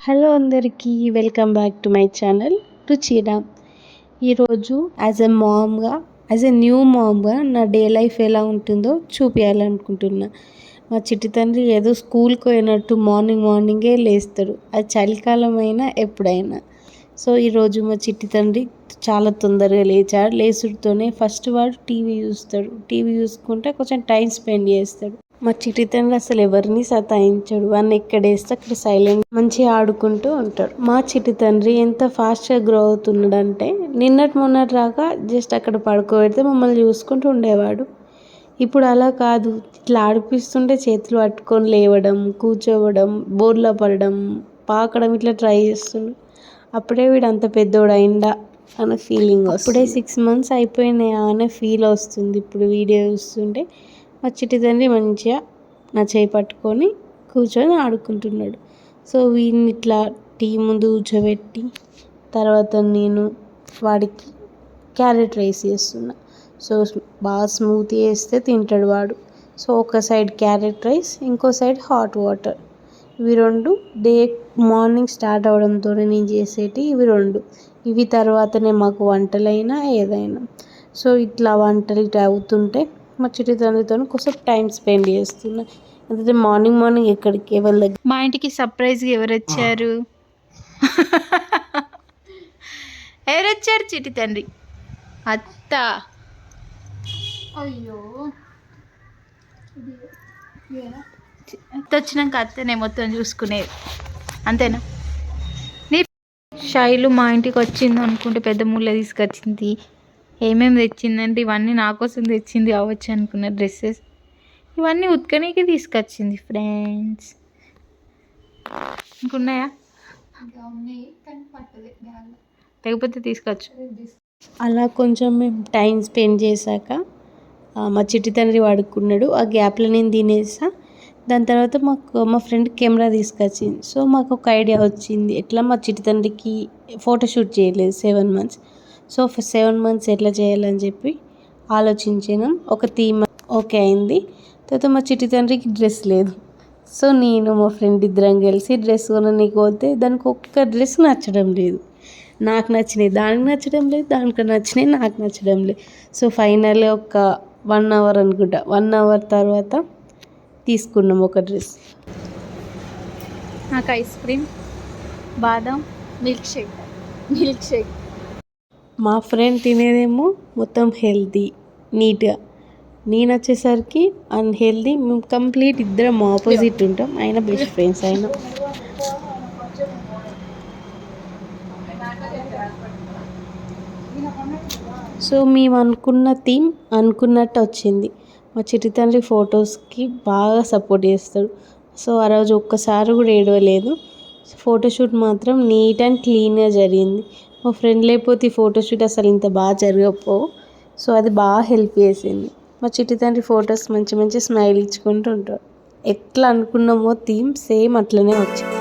Hello అందరికీ welcome back to my channel Ruchira. ఈరోజు as a new మామ్గా నా డే లైఫ్ ఎలా ఉంటుందో చూపించాలనుకుంటున్నా. మా చిట్టి తండ్రి ఏదో స్కూల్కి పోయినట్టు మార్నింగే లేస్తాడు, అది చలికాలం అయినా ఎప్పుడైనా. సో ఈరోజు మా చిట్టి తండ్రి చాలా తొందరగా లేచాడు. లేచుడుతోనే ఫస్ట్ వాడు టీవీ చూస్తాడు. టీవీ చూసుకుంటే కొంచెం టైం స్పెండ్ చేస్తాడు. మా చిట్టి తండ్రి అసలు ఎవరిని సతాయించాడు. వాడిని ఎక్కడేస్తే అక్కడ సైలెంట్ మంచిగా ఆడుకుంటూ ఉంటాడు. మా చిట్టి తండ్రి ఎంత ఫాస్ట్గా గ్రో అవుతున్నాడంటే మొన్నటి రాక జస్ట్ అక్కడ పడుకోబెడితే మమ్మల్ని చూసుకుంటూ ఉండేవాడు. ఇప్పుడు అలా కాదు, ఇట్లా ఆడిపిస్తుంటే చేతులు పట్టుకొని లేవడం, కూర్చోవడం, బోర్లో పడడం, పాకడం ఇట్లా ట్రై చేస్తుండు. అప్పుడే వీడు అంత పెద్దోడు అయిందా అనే ఫీలింగ్, అప్పుడే 6 months అయిపోయినాయా అనే ఫీల్ వస్తుంది. ఇప్పుడు వీడియో చూస్తుంటే మా చిట్టి తండ్రి మంచిగా నా చేయి పట్టుకొని కూర్చొని ఆడుకుంటున్నాడు. సో వీడిని ఇట్లా టీ ముందు కూర్చోబెట్టి తర్వాత నేను వాడికి క్యారెట్ రైస్ చేస్తున్నా. సో బాగా స్మూత్ చేస్తే తింటాడు వాడు. సో ఒక సైడ్ క్యారెట్ రైస్, ఇంకో సైడ్ హాట్ వాటర్. ఇవి రెండు మార్నింగ్ స్టార్ట్ అవడంతో నేను చేసేటి ఇవి రెండు. ఇవి తర్వాతనే మాకు వంటలైనా ఏదైనా. సో ఇట్లా వంటలు ఇట్లా అవుతుంటే మా చిట్టి తండ్రితో కొంచెం టైం స్పెండ్ చేస్తున్నా. ఎందుకంటే మార్నింగ్ ఎక్కడికి ఎవరి దగ్గర. మా ఇంటికి సర్ప్రైజ్గా ఎవరు వచ్చారు చిట్టి తండ్రి? అత్త. అయ్యో అత్త వచ్చినాక అత్తనే మొత్తం చూసుకునేది, అంతేనా? నీ శైలు మా ఇంటికి వచ్చింది అనుకుంటే పెద్ద ముళ్ళ తీసుకొచ్చింది. ఏమేమి తెచ్చిందంటే ఇవన్నీ నా కోసం తెచ్చింది అవ్వచ్చు అనుకున్న డ్రెస్సెస్. ఇవన్నీ ఉతకనీకి తీసుకొచ్చింది ఫ్రెండ్స్. ఇంకున్నాయా? లేకపోతే తీసుకొచ్చు. అలా కొంచెం మేము టైం స్పెండ్ చేశాక మా చిట్టి తండ్రి వాడుకున్నాడు. ఆ గ్యాప్లో నేను తినేసా. దాని తర్వాత మా ఫ్రెండ్ కెమెరా తీసుకొచ్చింది. సో మాకు ఒక ఐడియా వచ్చింది, ఎట్లా మా చిట్టి తండ్రికి ఫోటోషూట్ చేయలేదు 7 months. సో 7 months ఎట్లా చేయాలని చెప్పి ఆలోచించినాం. ఒక థీమ్ ఓకే అయింది. తర్వాత మా చిట్టి తండ్రికి డ్రెస్ లేదు. సో నేను మా ఫ్రెండ్ ఇద్దరం కలిసి డ్రెస్ కొననీకి పోతే దానికి ఒక్క డ్రెస్ నచ్చడం లేదు. నాకు నచ్చినాయి దానికి నచ్చడం లేదు, దానికి నచ్చినాయి నాకు నచ్చడం లేదు. సో ఫైనల్గా ఒక 1 hour అనుకుంటా, 1 hour తర్వాత తీసుకున్నాం ఒక డ్రెస్. నాకు ఐస్ క్రీమ్, బాదం, మిల్క్ షేక్. మా ఫ్రెండ్ తినేదేమో మొత్తం హెల్తీ నీట్గా, నేను వచ్చేసరికి అన్హెల్దీ. మేము కంప్లీట్ ఇద్దరం ఆపోజిట్ ఉంటాం, అయినా బెస్ట్ ఫ్రెండ్స్ అయినా. సో మేము అనుకున్న థీమ్ అనుకున్నట్టు వచ్చింది. మా చిట్టి తండ్రి ఫొటోస్కి బాగా సపోర్ట్ చేస్తాడు. సో ఆ రోజు ఒక్కసారి కూడా ఏడవలేదు. ఫోటోషూట్ మాత్రం నీట్ అండ్ క్లీన్గా జరిగింది. మా ఫ్రెండ్ లేకపోతే ఈ ఫోటోషూట్ అసలు ఇంత బాగా జరగకపోవు. సో అది బాగా హెల్ప్ చేసింది. మా చిట్టి తండ్రి ఫొటోస్ మంచి స్మైల్ ఇచ్చుకుంటూ ఉంటాడు. ఎట్లా అనుకున్నామో థీమ్ సేమ్ అట్లనే వచ్చింది.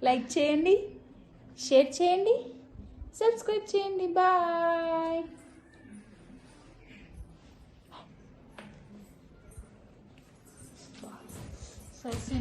లైక్ చేయండి, షేర్ చేయండి, సబ్స్క్రైబ్ చేయండి. బాయ్. సరే.